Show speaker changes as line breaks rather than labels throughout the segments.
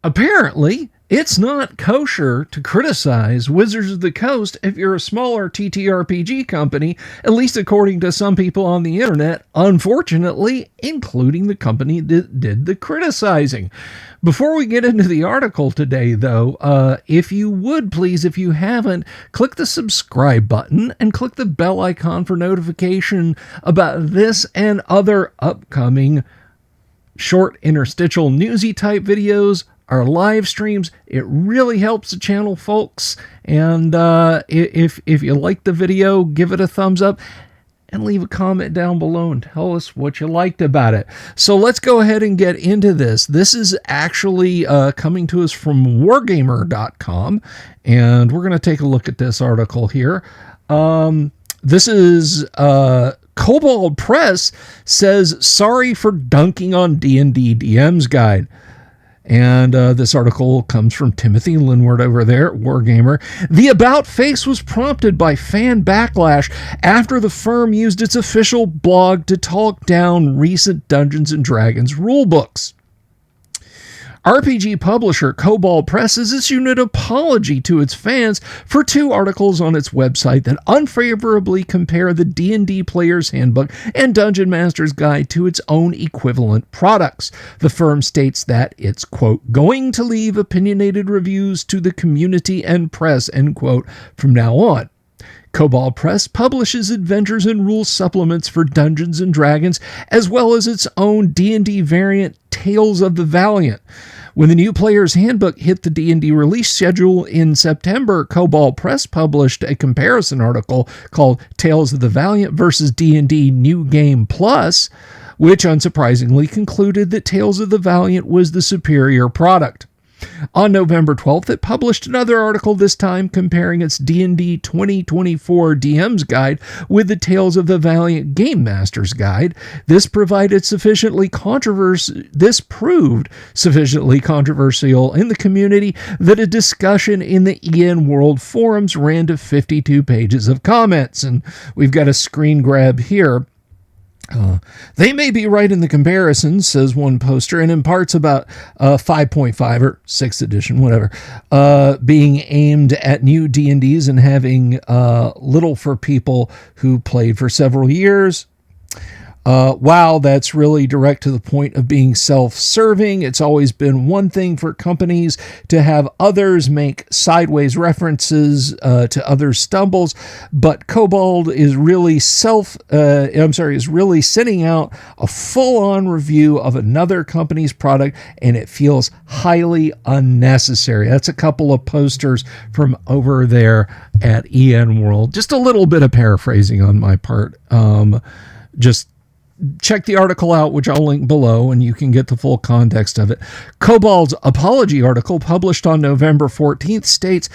Apparently, it's not kosher to criticize Wizards of the Coast if you're a smaller TTRPG company, at least according to some people on the internet, unfortunately, including the company that did the criticizing. Before we get into the article today, though, if you would please, if you haven't, click the subscribe button and click the bell icon for notification about this and other upcoming short interstitial newsy type videos, our live streams. It really helps the channel, folks. And if you like the video, give it a thumbs up and leave a comment down below and tell us what you liked about it. So let's go ahead and get into this. This is actually coming to us from wargamer.com, and we're going to take a look at this article here. This is Kobold Press says, sorry for dunking on D&D DM's guide. And this article comes from Timothy Linward over there at Wargamer. The about face was prompted by fan backlash after the firm used its official blog to talk down recent Dungeons & Dragons rulebooks. RPG publisher Kobold Press has issued an apology to its fans for two articles on its website that unfavorably compare the D&D Player's Handbook and Dungeon Master's Guide to its own equivalent products. The firm states that it's, quote, going to leave opinionated reviews to the community and press, end quote, from now on. Kobold Press publishes adventures and rules supplements for Dungeons & Dragons, as well as its own D&D variant, Tales of the Valiant. When the new Player's Handbook hit the D&D release schedule in September, Kobold Press published a comparison article called Tales of the Valiant versus D&D New Game Plus, which unsurprisingly concluded that Tales of the Valiant was the superior product. On November 12th, it published another article, this time comparing its D&D 2024 DM's Guide with the Tales of the Valiant Game Master's Guide. This proved sufficiently controversial in the community that a discussion in the EN World forums ran to 52 pages of comments. And we've got a screen grab here. They may be right in the comparison, says one poster, and imparts about 5.5 or 6th edition, whatever, being aimed at new D&Ds and having little for people who played for several years. Wow, that's really direct to the point of being self-serving. It's always been one thing for companies to have others make sideways references to other stumbles, but Kobold is really sending out a full-on review of another company's product, and it feels highly unnecessary. That's a couple of posters from over there at EN World. Just a little bit of paraphrasing on my part. Just check the article out, which I'll link below, and you can get the full context of it. Kobold's apology article, published on November 14th, states,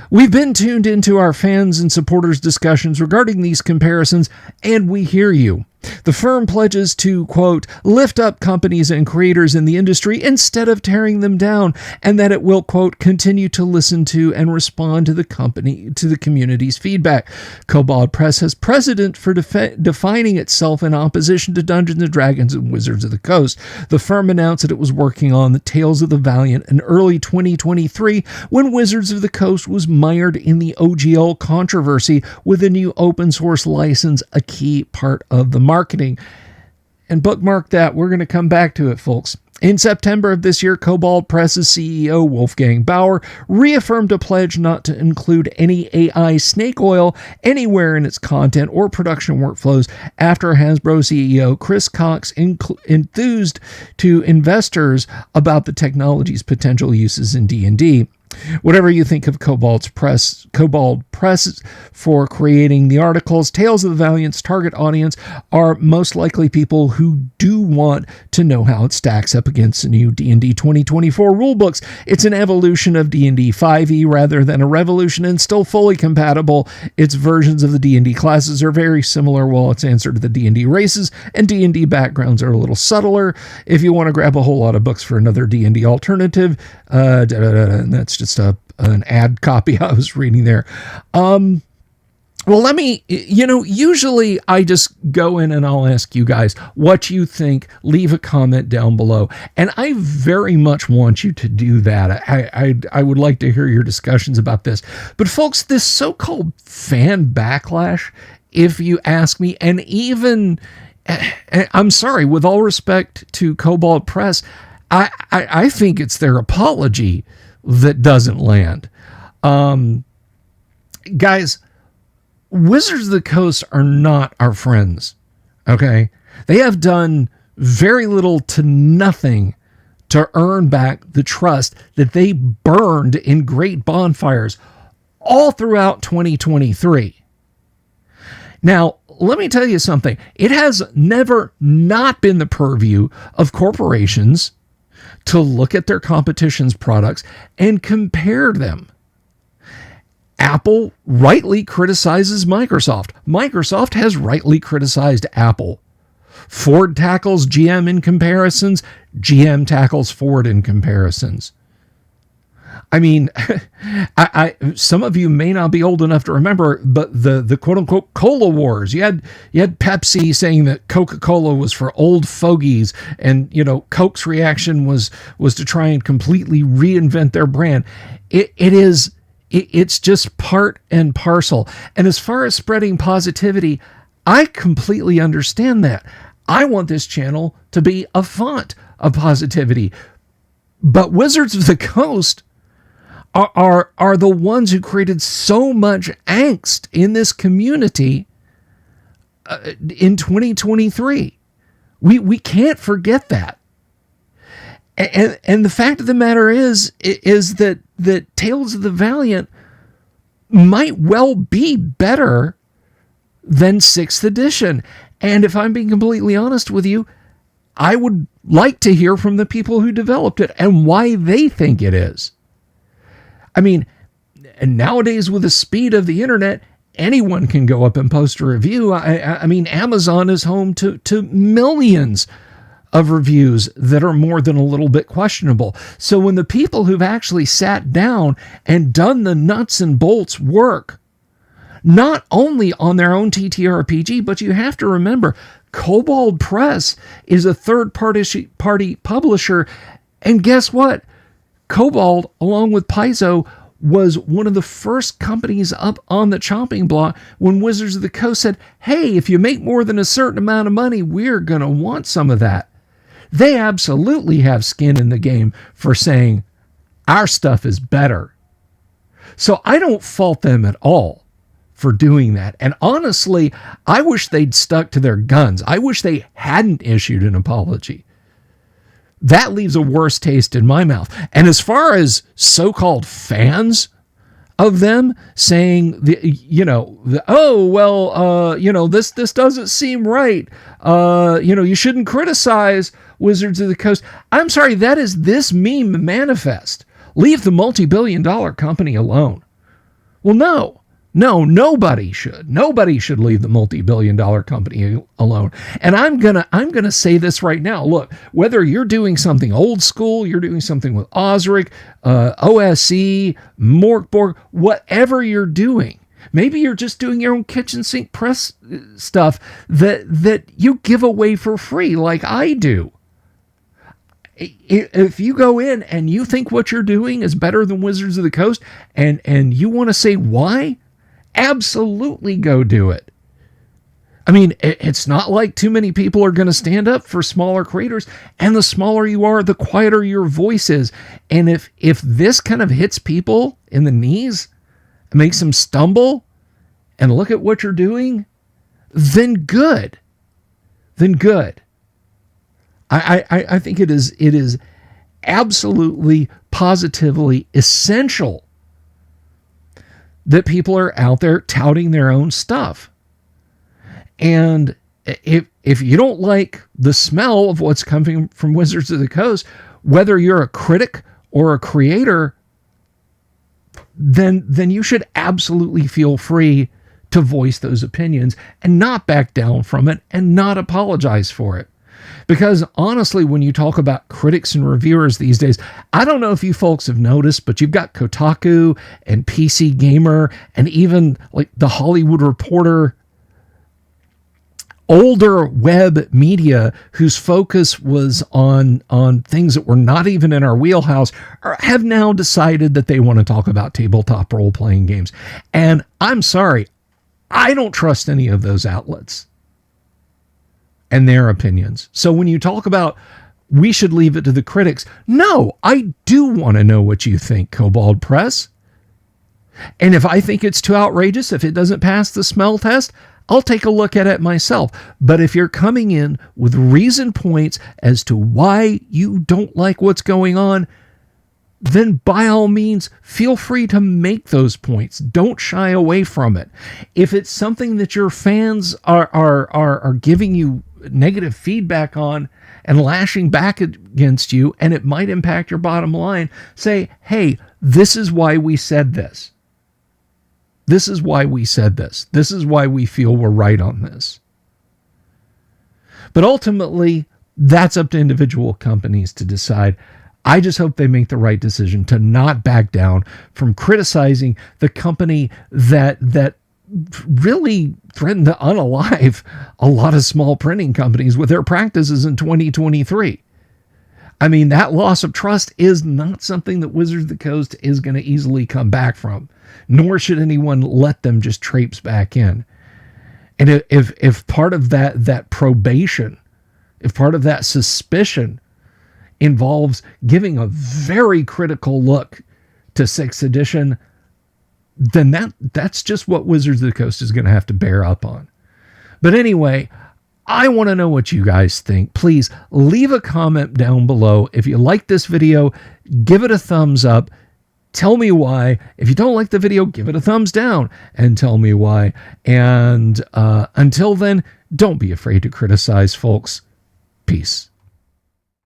we've been tuned into our fans and supporters' discussions regarding these comparisons, and we hear you. The firm pledges to, quote, lift up companies and creators in the industry instead of tearing them down, and that it will, quote, continue to listen to and respond to the community's feedback. Kobold Press has precedent for defining itself in opposition to Dungeons & Dragons and Wizards of the Coast. The firm announced that it was working on the Tales of the Valiant in early 2023 when Wizards of the Coast was mired in the OGL controversy with a new open source license, a key part of the marketing. And bookmark that. We're going to come back to it, folks. In September of this year, Kobold Press's CEO, Wolfgang Bauer, reaffirmed a pledge not to include any AI snake oil anywhere in its content or production workflows after Hasbro CEO Chris Cox enthused to investors about the technology's potential uses in D&D. Whatever you think of Kobold Press for creating the articles, Tales of the Valiant's target audience are most likely people who do want to know how it stacks up against the new D&D 2024 rulebooks. It's an evolution of D&D 5e rather than a revolution, and still fully compatible. Its versions of the D&D classes are very similar, while its answer to the D&D races and D&D backgrounds are a little subtler. If you want to grab a whole lot of books for another D&D alternative, and that's just an ad copy I was reading there. Well, usually I just go in and I'll ask you guys what you think. Leave a comment down below. And I very much want you to do that. I would like to hear your discussions about this. But folks, this so-called fan backlash, if you ask me, and even, I'm sorry, with all respect to Kobold Press, I think it's their apology that doesn't land. Guys, Wizards of the Coast are not our friends, okay? They have done very little to nothing to earn back the trust that they burned in great bonfires all throughout 2023. Now, let me tell you something. It has never not been the purview of corporations to look at their competition's products and compare them. Apple rightly criticizes Microsoft. Microsoft has rightly criticized Apple. Ford tackles GM in comparisons. GM tackles Ford in comparisons. I mean, some of you may not be old enough to remember, but the quote unquote cola wars. You had Pepsi saying that Coca-Cola was for old fogies, and Coke's reaction was to try and completely reinvent their brand. It's just part and parcel. And as far as spreading positivity, I completely understand that. I want this channel to be a font of positivity. But Wizards of the Coast are the ones who created so much angst in this community in 2023. We can't forget that. And the fact of the matter is that Tales of the Valiant might well be better than 6th edition. And if I'm being completely honest with you, I would like to hear from the people who developed it and why they think it is. I mean, and nowadays with the speed of the internet, anyone can go up and post a review. I mean, Amazon is home to millions of reviews that are more than a little bit questionable. So when the people who've actually sat down and done the nuts and bolts work, not only on their own TTRPG, but you have to remember, Kobold Press is a third-party publisher, and guess what? Kobold, along with Paizo, was one of the first companies up on the chopping block when Wizards of the Coast said, hey, if you make more than a certain amount of money, we're going to want some of that. They absolutely have skin in the game for saying, our stuff is better. So I don't fault them at all for doing that. And honestly, I wish they'd stuck to their guns. I wish they hadn't issued an apology. That leaves a worse taste in my mouth. And as far as so-called fans of them saying, this doesn't seem right. You shouldn't criticize Wizards of the Coast. I'm sorry, that is this meme manifest. Leave the multi-billion-dollar company alone. Well, no, nobody should. Nobody should leave the multi-billion-dollar company alone. And I'm gonna say this right now. Look, whether you're doing something old school, you're doing something with Osric, OSE, Morkborg, whatever you're doing, maybe you're just doing your own kitchen sink press stuff that you give away for free, like I do. If you go in and you think what you're doing is better than Wizards of the Coast, and you want to say why, absolutely go do it. I mean, it's not like too many people are going to stand up for smaller creators, and the smaller you are, the quieter your voice is. And if this kind of hits people in the knees, makes them stumble and look at what you're doing, then good. I think it is absolutely, positively essential that people are out there touting their own stuff. And if you don't like the smell of what's coming from Wizards of the Coast, whether you're a critic or a creator, then you should absolutely feel free to voice those opinions and not back down from it and not apologize for it. Because honestly, when you talk about critics and reviewers these days, I don't know if you folks have noticed, but you've got Kotaku and PC Gamer and even like the Hollywood Reporter, older web media whose focus was on things that were not even in our wheelhouse, have now decided that they want to talk about tabletop role-playing games. And I'm sorry, I don't trust any of those outlets and their opinions. So when you talk about we should leave it to the critics, no, I do want to know what you think, Kobold Press. And if I think it's too outrageous, if it doesn't pass the smell test, I'll take a look at it myself. But if you're coming in with reason points as to why you don't like what's going on, then by all means, feel free to make those points. Don't shy away from it. If it's something that your fans are giving you negative feedback on and lashing back against you, and it might impact your bottom line, say, hey, this is why we said this. This is why we said this. This is why we feel we're right on this. But ultimately, that's up to individual companies to decide. I just hope they make the right decision to not back down from criticizing the company that really threatened to unalive a lot of small printing companies with their practices in 2023. I mean, that loss of trust is not something that Wizards of the Coast is going to easily come back from, nor should anyone let them just traipse back in. And if part of that probation, if part of that suspicion involves giving a very critical look to 6th edition, then that's just what Wizards of the Coast is going to have to bear up on. But anyway, I want to know what you guys think. Please leave a comment down below. If you like this video, give it a thumbs up. Tell me why. If you don't like the video, give it a thumbs down and tell me why. And until then, don't be afraid to criticize, folks. Peace.